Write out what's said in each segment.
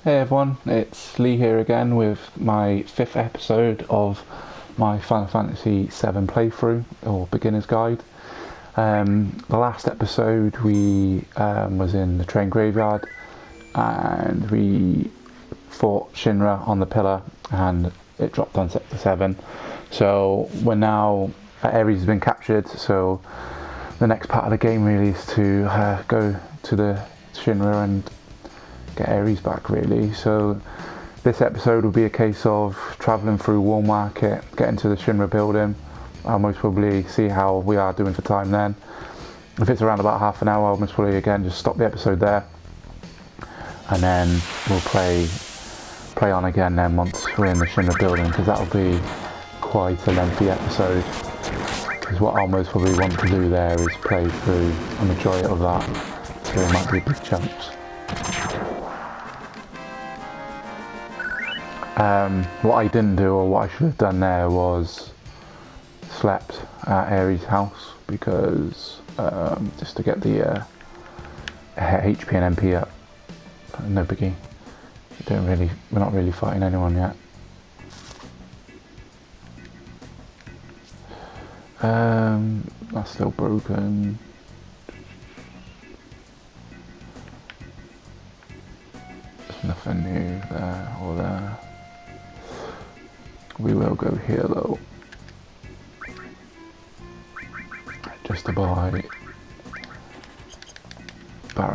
Hey everyone, it's Lee here again with my 5th episode of my Final Fantasy VII playthrough, or beginner's guide. The last episode we was in the train graveyard and we fought Shinra on the pillar and it dropped on Sector 7. So we're now, Ares has been captured, so the next part of the game really is to go to the Shinra and get Ares back really. So this episode will be a case of travelling through Wall Market, getting to the Shinra building. I'll most probably see how we are doing for time then. If it's around about half an hour, I'll most probably again just stop the episode there and then we'll play on again then once we're in the Shinra building, because that'll be quite a lengthy episode, because what I'll most probably want to do there is play through a majority of that, so it might be big chunks. What I didn't do, or what I should have done there, was slept at Ares' house, because just to get the HP and MP up. No biggie. We're not really fighting anyone yet. That's still broken. There's nothing new there or there. We will go here though, just to borrow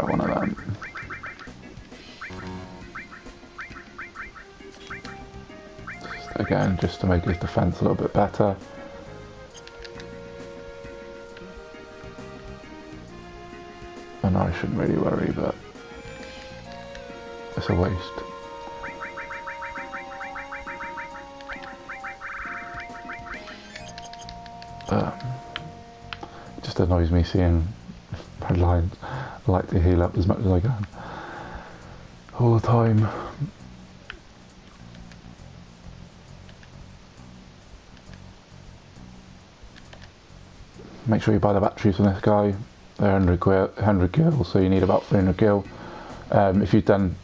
one of them. Again, just to make his defense a little bit better. I know I shouldn't really worry, but it's a waste. It just annoys me seeing red lines. I like to heal up as much as I can all the time. Make sure you buy the batteries from this guy. They're 100 gil, so you need about 300 gil. If you've done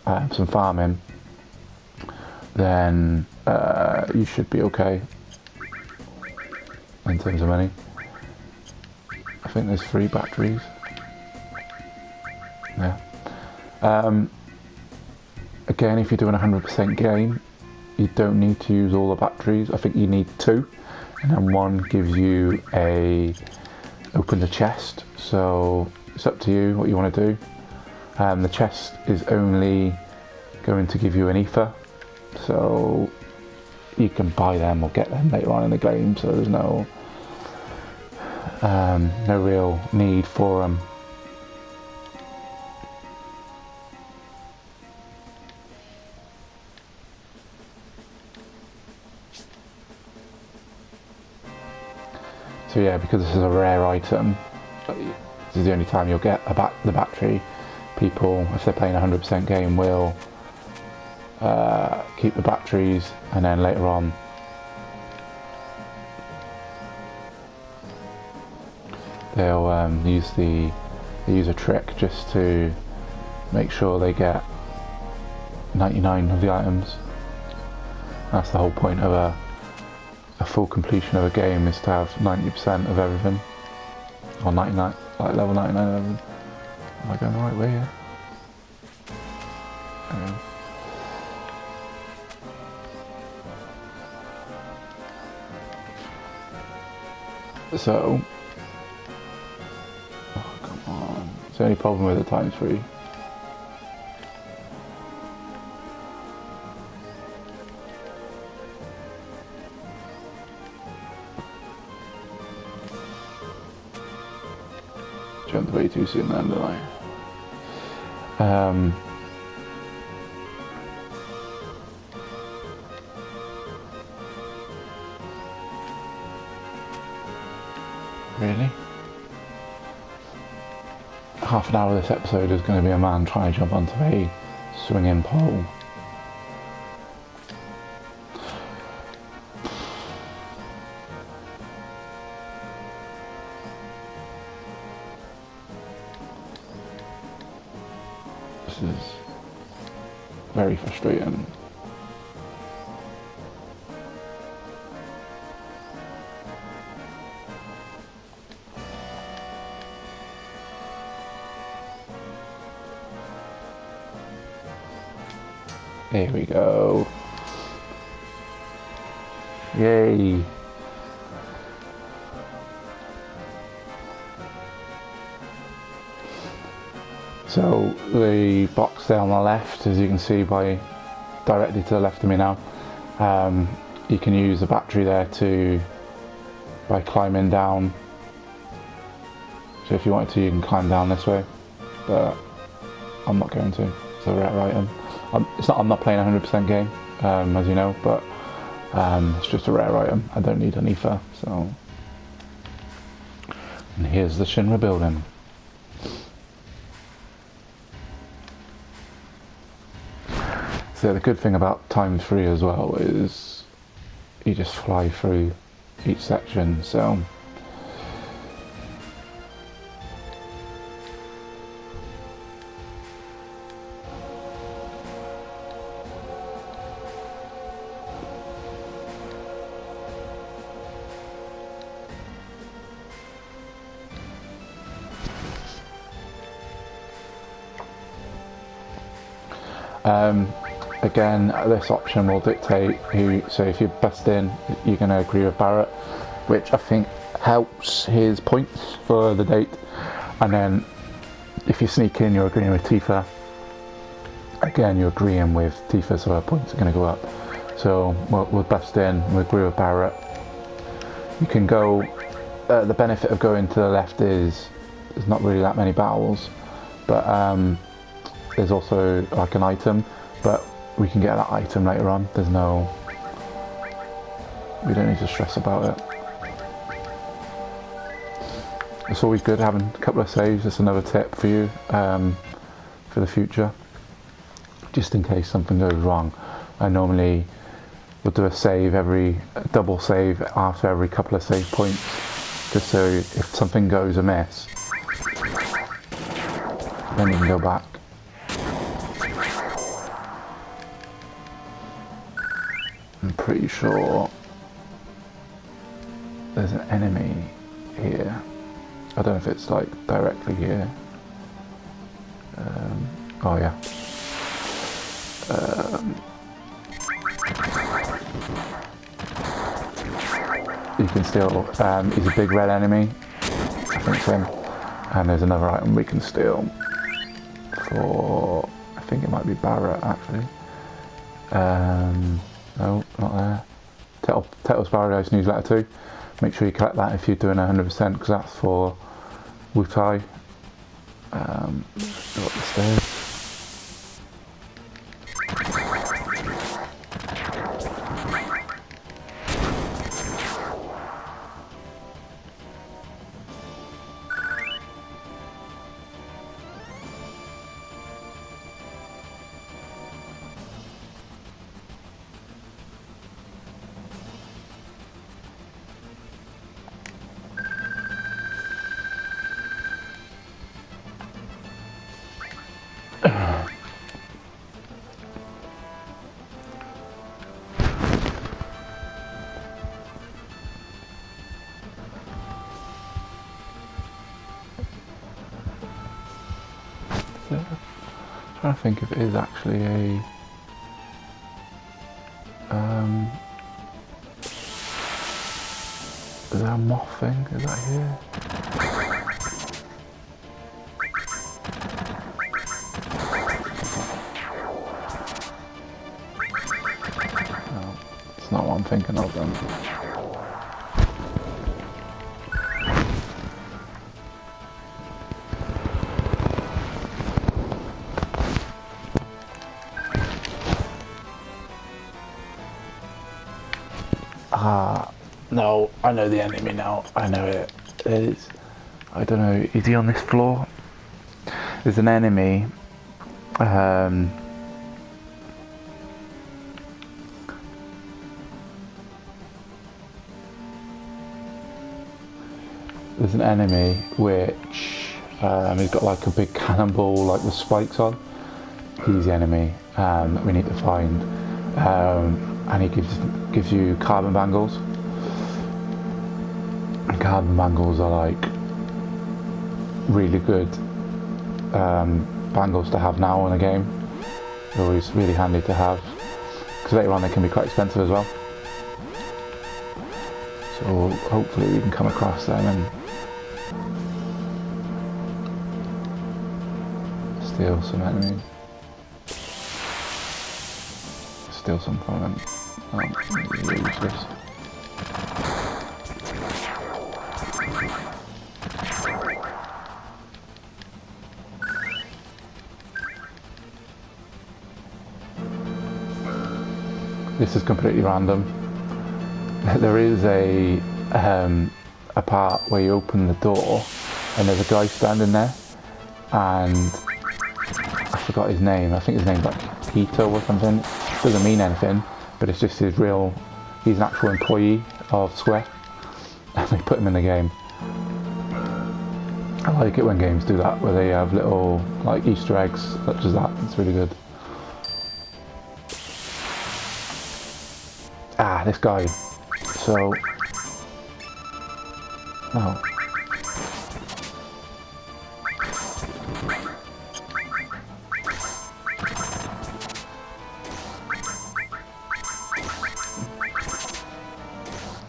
some farming, then you should be okay in terms of money. I think there's 3 batteries. Yeah. Again, if you're doing a 100% game, you don't need to use all the batteries. I think you need 2, and then 1 gives you opens a chest. So it's up to you what you want to do. The chest is only going to give you an ether, so you can buy them or get them later on in the game. So there's no real need for them. So yeah, because this is a rare item, this is the only time you'll get the battery. People, if they're playing a 100% game, will keep the batteries, and then later on they'll use a trick just to make sure they get 99 of the items. That's the whole point of a full completion of a game, is to have 90% of everything, or 99, like level 99 of everything. Am I going the right way here? So, oh come on, it's the only problem with the ×3. Jumped way too soon then, didn't I? Really? Half an hour of this episode is going to be a man trying to jump onto a swinging pole. This is very frustrating. Here we go. Yay. So the box there on the left, as you can see by directly to the left of me now, you can use the battery there by climbing down. So if you wanted to, you can climb down this way, but I'm not going to. It's a rare item. I'm not playing 100% game, as you know, but it's just a rare item. I don't need an ether, so. And here's the Shinra building. So the good thing about times 3 as well is you just fly through each section, so again, this option will dictate who, so if you bust in, you're going to agree with Barrett, which I think helps his points for the date, and then if you sneak in, you're agreeing with Tifa. Again, you're agreeing with Tifa, so her points are going to go up. So we'll bust in, we'll agree with Barrett. You can go, the benefit of going to the left is there's not really that many battles, but there's also like an item, but we can get that item later on. We don't need to stress about it. It's always good having a couple of saves. That's another tip for you for the future, just in case something goes wrong. I normally will do a double save after every couple of save points, just so if something goes amiss, then you can go back. I'm pretty sure there's an enemy here. I don't know if it's like directly here. Oh yeah. You can steal, he's a big red enemy, I think it's him. And there's another item we can steal for, I think it might be Barrett actually. No, not there. Tetl's Paradise newsletter too. Make sure you collect that if you're doing 100%, because that's for Wutai. Go up the stairs. I'm trying to think if it is actually a is there a moth thing? Is that here? No, it's not what I'm thinking of then. No, I know the enemy now. I know it. It is. I don't know. Is he on this floor? There's an enemy. There's an enemy which he's got like a big cannonball, like with spikes on. he's the enemy that we need to find, and he gives you carbon bangles. And carbon bangles are like really good bangles to have now in a game. They're always really handy to have, because later on they can be quite expensive as well. So hopefully we can come across them and steal some enemies. Steal some from them. Oh, really useless. This is completely random. There is a part where you open the door and there's a guy standing there, and I forgot his name. I think his name's like Hito or something. Doesn't mean anything, but it's just he's an actual employee of Square, and they put him in the game. I like it when games do that, where they have little like Easter eggs such as that. It's really good. Ah, this guy. So, no.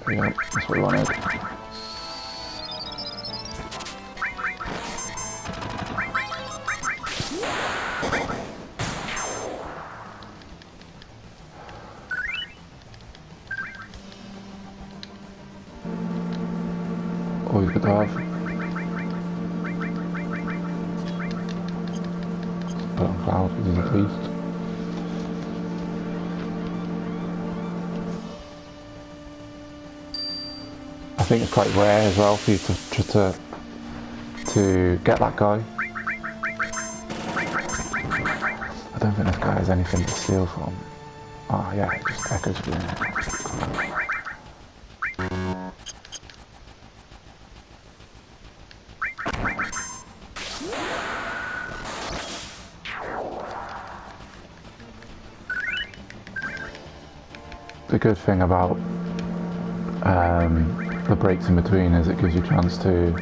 There we go. That's what we wanted. Always good to have. Put on cloud because he's a beast. I think it's quite rare as well for you to get that guy. I don't think this guy has anything to steal from. Oh yeah, just echo screen. The good thing about the breaks in between is it gives you a chance to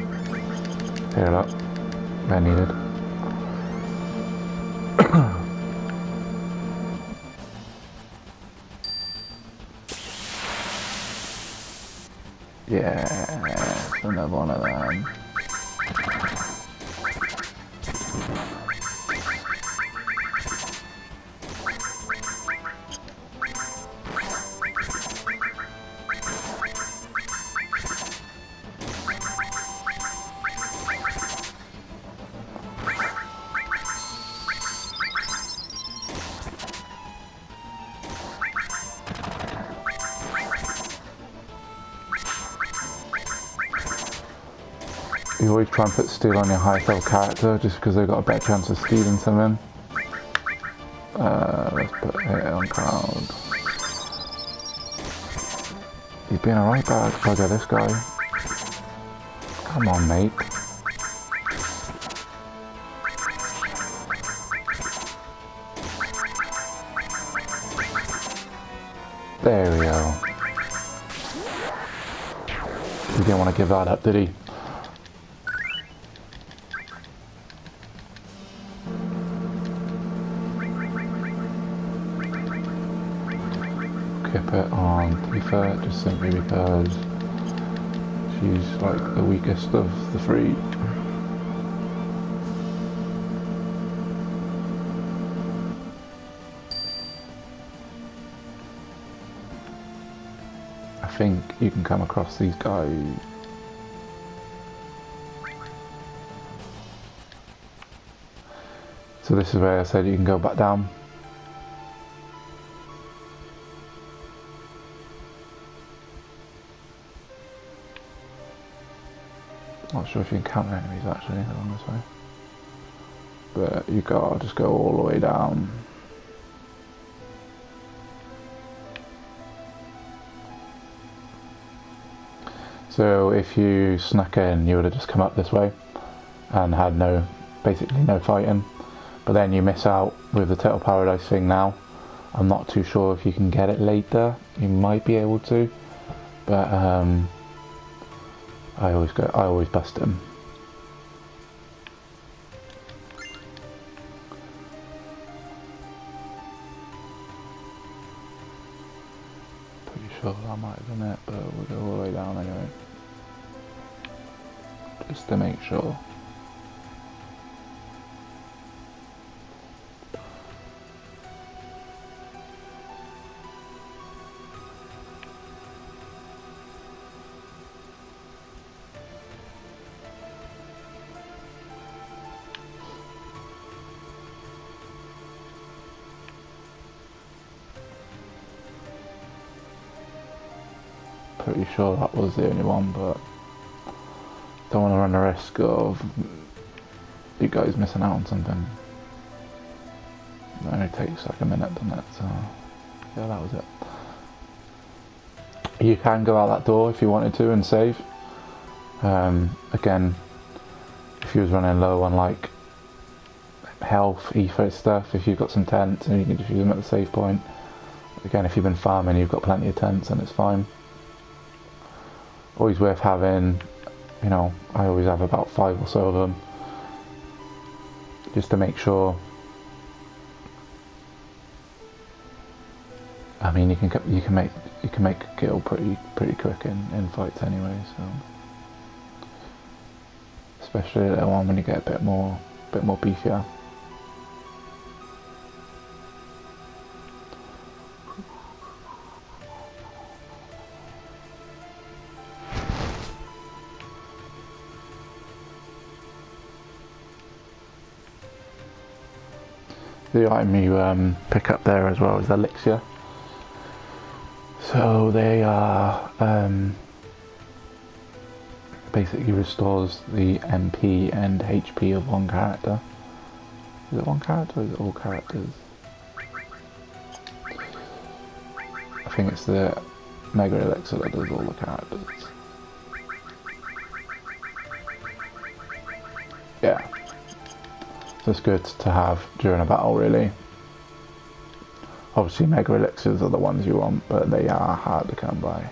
clear it up where needed. Yeah, another one of them. You always try and put steal on your highest level character just because they've got a better chance of stealing something. Let's put it on cloud. He's being a right bugger, this guy. Come on, mate. There we go. He didn't want to give that up, did he? Keep it on Tifa just simply because she's like the weakest of the three. I think you can come across these guys. So this is where I said you can go back down. Not sure if you can counter enemies actually along this way, but you gotta just go all the way down. So if you snuck in, you would have just come up this way and had basically no fighting. but then you miss out with the Turtle Paradise thing now. I'm not too sure if you can get it later. You might be able to, but I always bust him. Pretty sure that might have done it, but we'll go all the way down anyway, just to make sure. Pretty sure that was the only one, but don't want to run the risk of you guys missing out on something. It only takes like a minute, doesn't it? So yeah, that was it. You can go out that door if you wanted to and save. Again, if you was running low on like health, ether stuff, if you've got some tents and you can just use them at the save point. Again, if you've been farming, you've got plenty of tents and it's fine. Always worth having, you know, I always have about 5 or so of them, just to make sure. I mean, you can make a kill pretty quick in fights anyway. So, especially the one when you get a bit more beefier. The item you pick up there as well is elixir. So they are basically restores the MP and HP of one character. Is it one character or is it all characters? I think it's the Mega Elixir that does all the characters. Yeah. So it's good to have during a battle, really. Obviously Mega Elixirs are the ones you want, but they are hard to come by.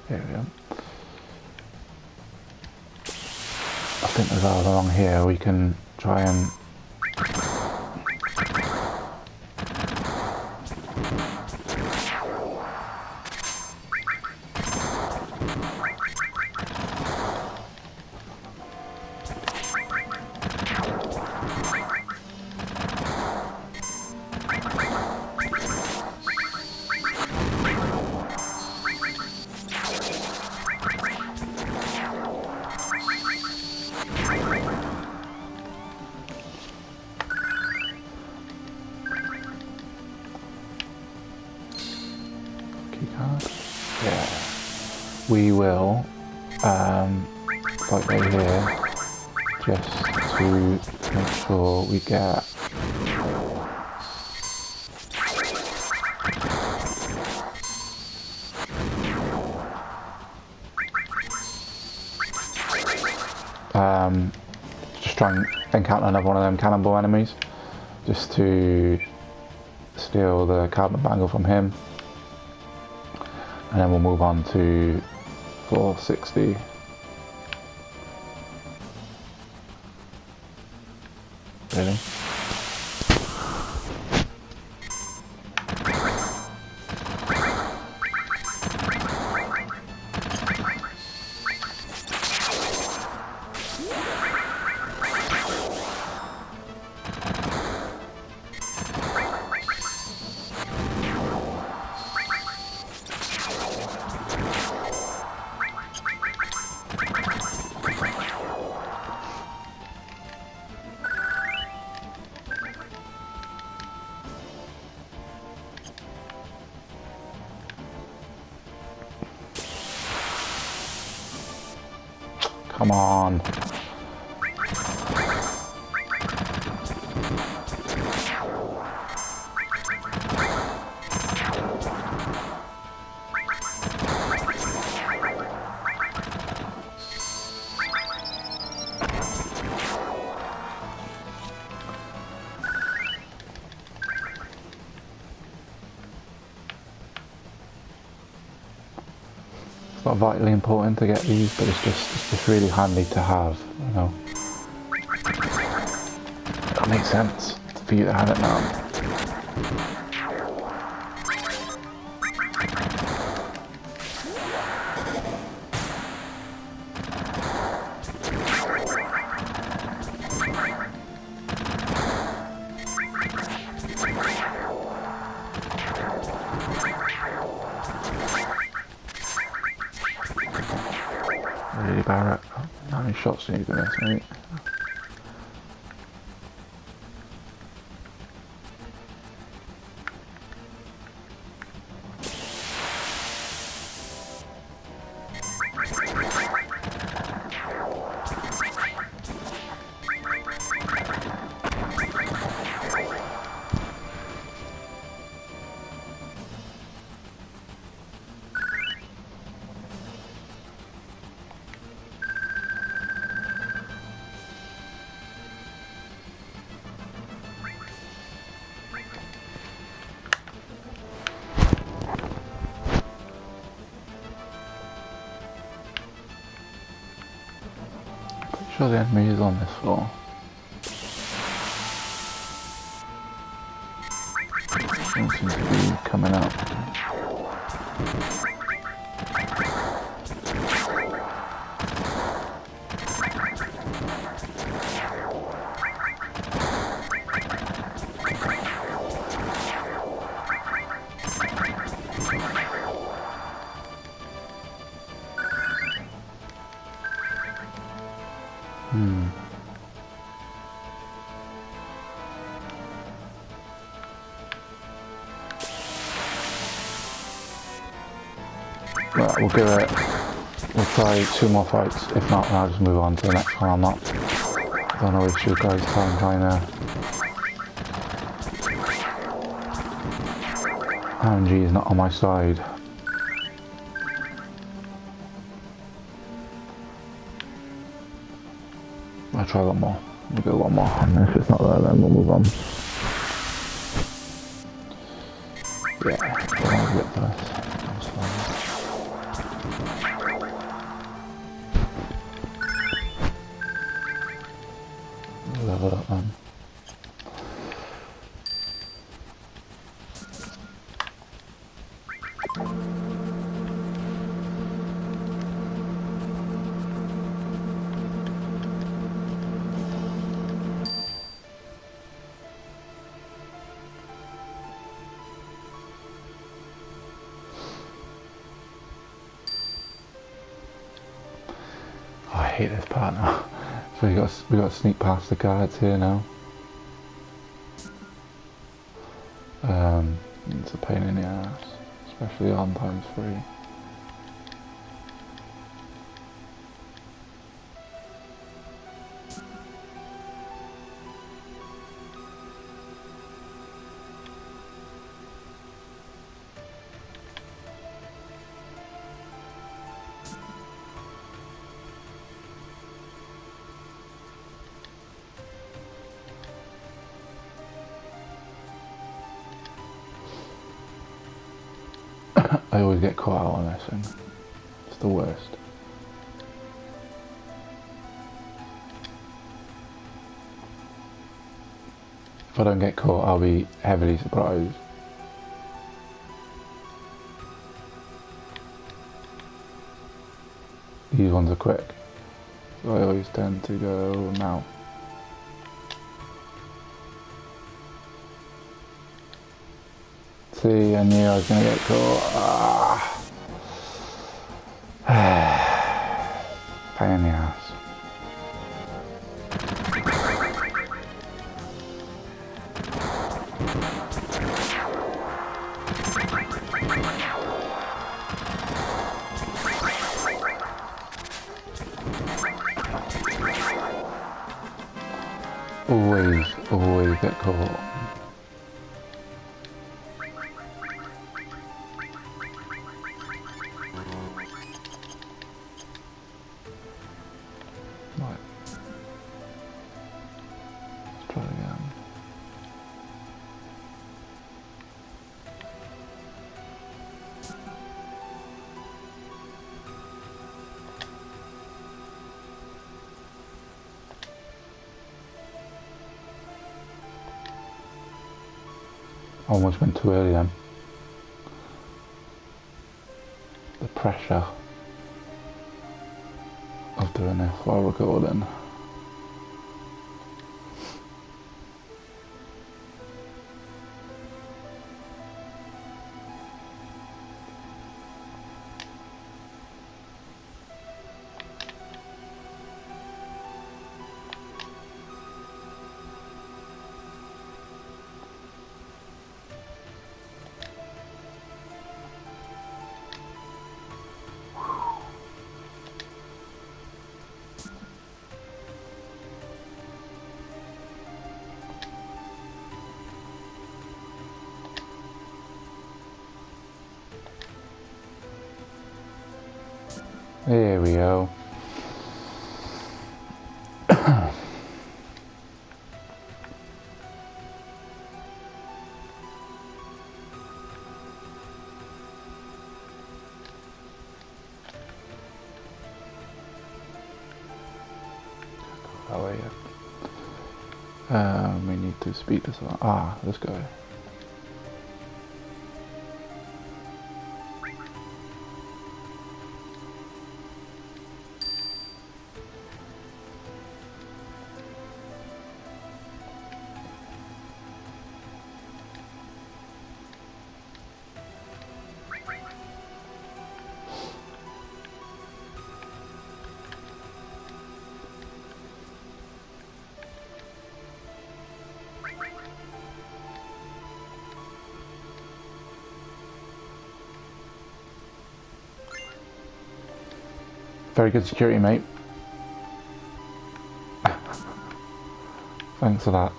Here we go. I think there's all along here we can try and yeah, we will like right here, just to make sure we get just try and encounter another one of them cannonball enemies, just to steal the carbon bangle from him. And then we'll move on to 460. Really? Come on. It's not vitally important to get these, but it's just really handy to have, you know. That makes sense for you to have it now. Really, Barrett? How many shots do you need to miss, mate? Sure the enemy is on this floor. Don't seem to be coming up. Right, we'll give it, we'll try 2 more fights. If not, then I'll just move on to the next one. I don't want to waste you guys' time trying to... RNG is not on my side. I'll try one more. We'll do one more, and if it's not there, then we'll move on. Yeah, don't want to get first. That's fine. Level up then. I hate this part now. So we got to sneak past the guards here now. It's a pain in the ass, especially on ×3. I always get caught out on this thing. It's the worst. If I don't get caught, I'll be heavily surprised. These ones are quick, so I always tend to go now. See, I knew I was going to get caught. Pain in the ass. always get caught. Right. Let's try it again. Almost went too early then. The pressure of doing this while recording. There we go. We need to speed this up. Ah, let's go. Very good security, mate. Thanks for that.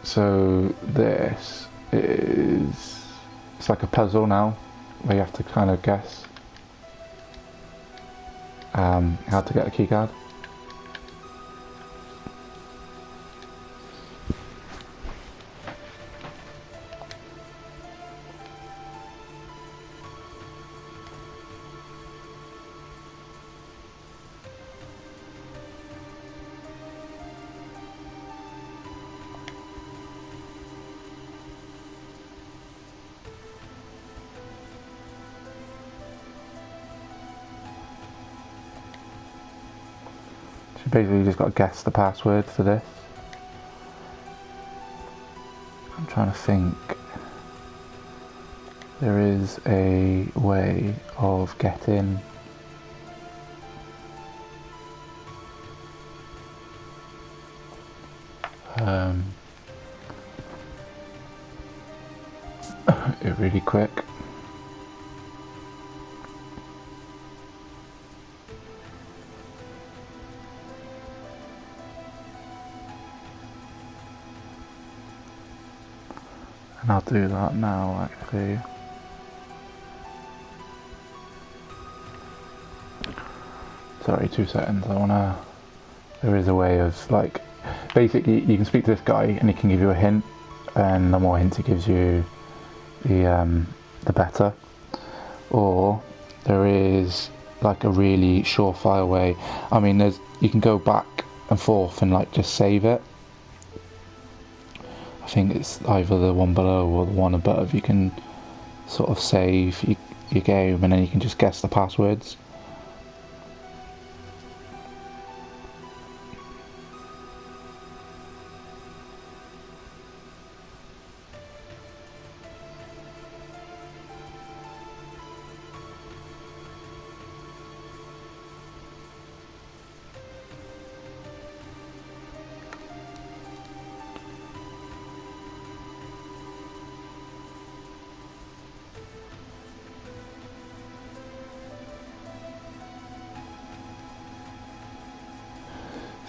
So this is, it's like a puzzle now, where you have to kind of guess how to get a keycard. So basically you just got to guess the password for this. I'm trying to think. There is a way of getting it really quick. And I'll do that now actually. Sorry, 2 seconds. There is a way of, like, basically you can speak to this guy and he can give you a hint, and the more hints he gives you, the better. Or there is like a really surefire way. I mean, you can go back and forth and like just save it. I think it's either the one below or the one above. You can sort of save your game and then you can just guess the passwords.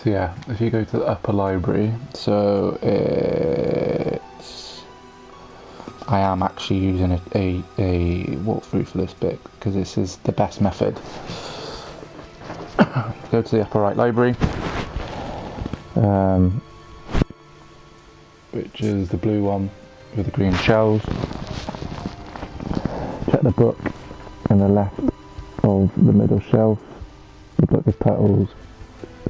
So yeah, if you go to the upper library, so I am actually using a walkthrough for this bit because this is the best method. Go to the upper right library, which is the blue one with the green shells. Check the book in the left of the middle shelf. The book of petals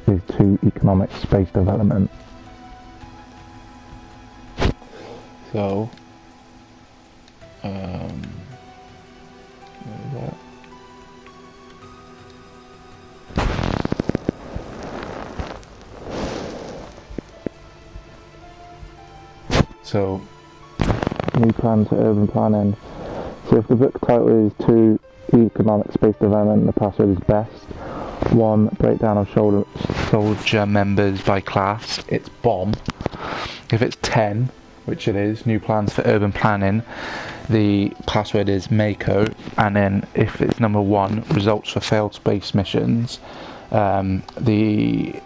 is to economic space development. So, where is that? So, new plan to urban planning. So if the book title is to economic space development, the password is best. 1. Breakdown of soldier members by class, it's bomb. If it's 10, which it is, new plans for urban planning, the password is Mako. And then if it's number 1, results for failed space missions, the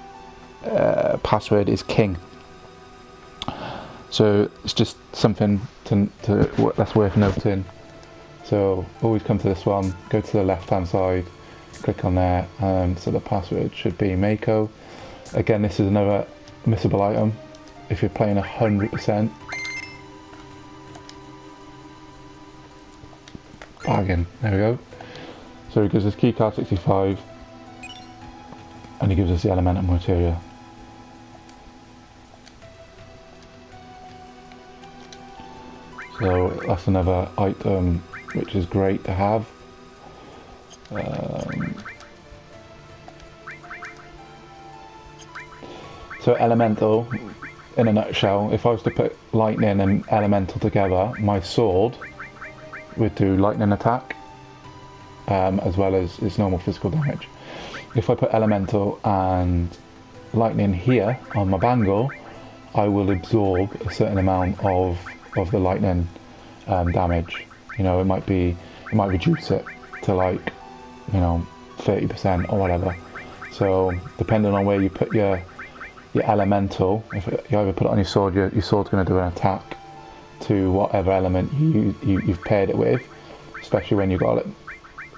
password is King. So it's just something that's worth noting. So always come to this one, go to the left hand side, click on there, so the password should be Mako. Again, this is another missable item. If you're playing 100%, bargain, there we go. So he gives us keycard 65 and he gives us the elemental materia. So that's another item which is great to have. So elemental, in a nutshell, if I was to put lightning and elemental together, my sword would do lightning attack as well as its normal physical damage. If I put elemental and lightning here on my bangle, I will absorb a certain amount of the lightning damage. You know, it might reduce it to like, you know, 30% or whatever. So depending on where you put your elemental, if you either put it on your sword, your sword's going to do an attack to whatever element you've paired it with, especially when you've got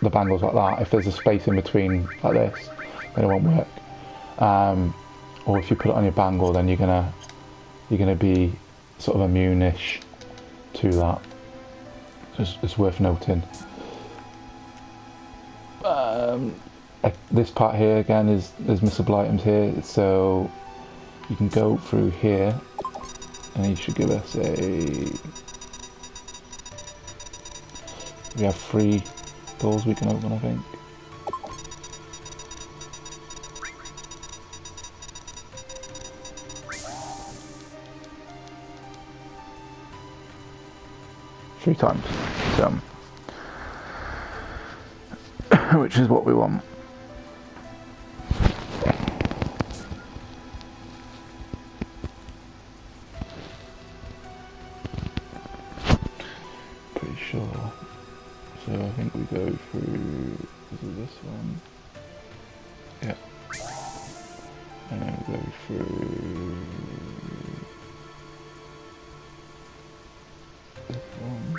the bangles like that. If there's a space in between like this, then it won't work. Or if you put it on your bangle, then you're gonna be sort of immune-ish to that. It's worth noting. This part here again there's missable items here, so you can go through here and he should give us we have 3 doors we can open, I think. Three times, so which is what we want. Pretty sure. So I think we go through this one. Yeah. And then we go through this one.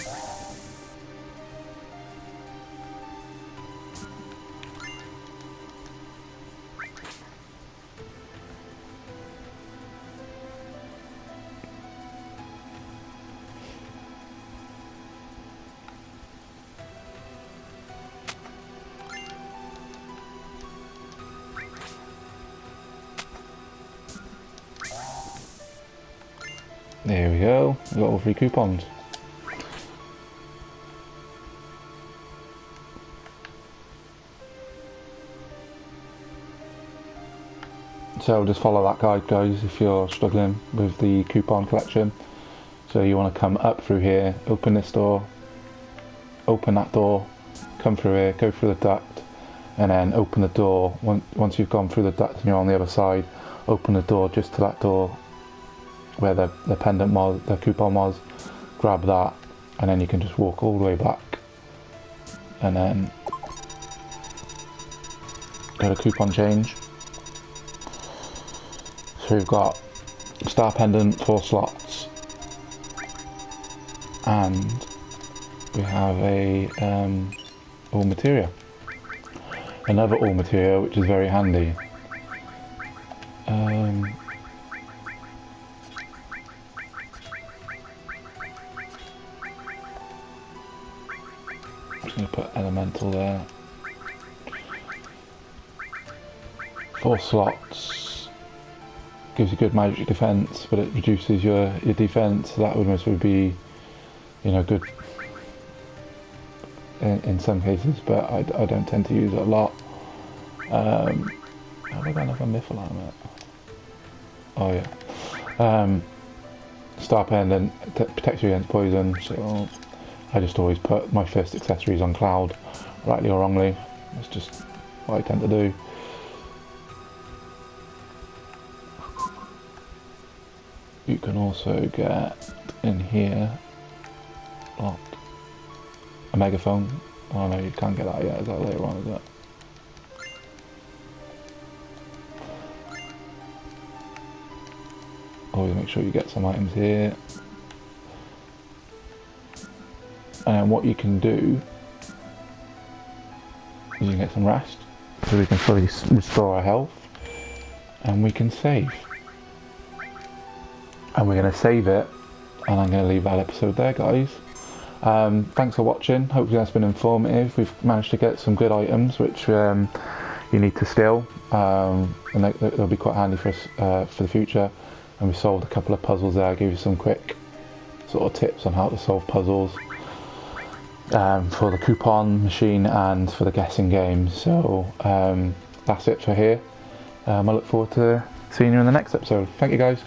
There we go, we got all 3 coupons. So just follow that guide, guys, if you're struggling with the coupon collection. So you want to come up through here, open this door, open that door, come through here, go through the duct, and then open the door. Once you've gone through the duct and you're on the other side, open the door just to that door where the pendant was, the coupon was, grab that, and then you can just walk all the way back and then go to coupon change. So we've got star pendant, 4 slots, and we have a all materia. Another all materia, which is very handy. I'm just going to put elemental there. 4 slots gives you good magic defense, but it reduces your defense. So that would mostly be, you know, good in some cases, but I don't tend to use it a lot. Have I got another Mythal Helmet? Oh yeah. Star Pendant protects you against poison, so I just always put my first accessories on Cloud, rightly or wrongly. That's just what I tend to do. You can also get in here locked a megaphone. Oh no, you can't get that yet. Is that later on? Is it? Always make sure you get some items here. And what you can do is you can get some rest, so we can fully restore our health, and we can save. And we're going to save it, and I'm going to leave that episode there, guys. Thanks for watching. Hopefully that's been informative. We've managed to get some good items which you need to steal, and they'll be quite handy for us for the future. And we solved a couple of puzzles there. I gave you some quick sort of tips on how to solve puzzles for the coupon machine and for the guessing game. So that's it for here. I look forward to seeing you in the next episode. Thank you, guys.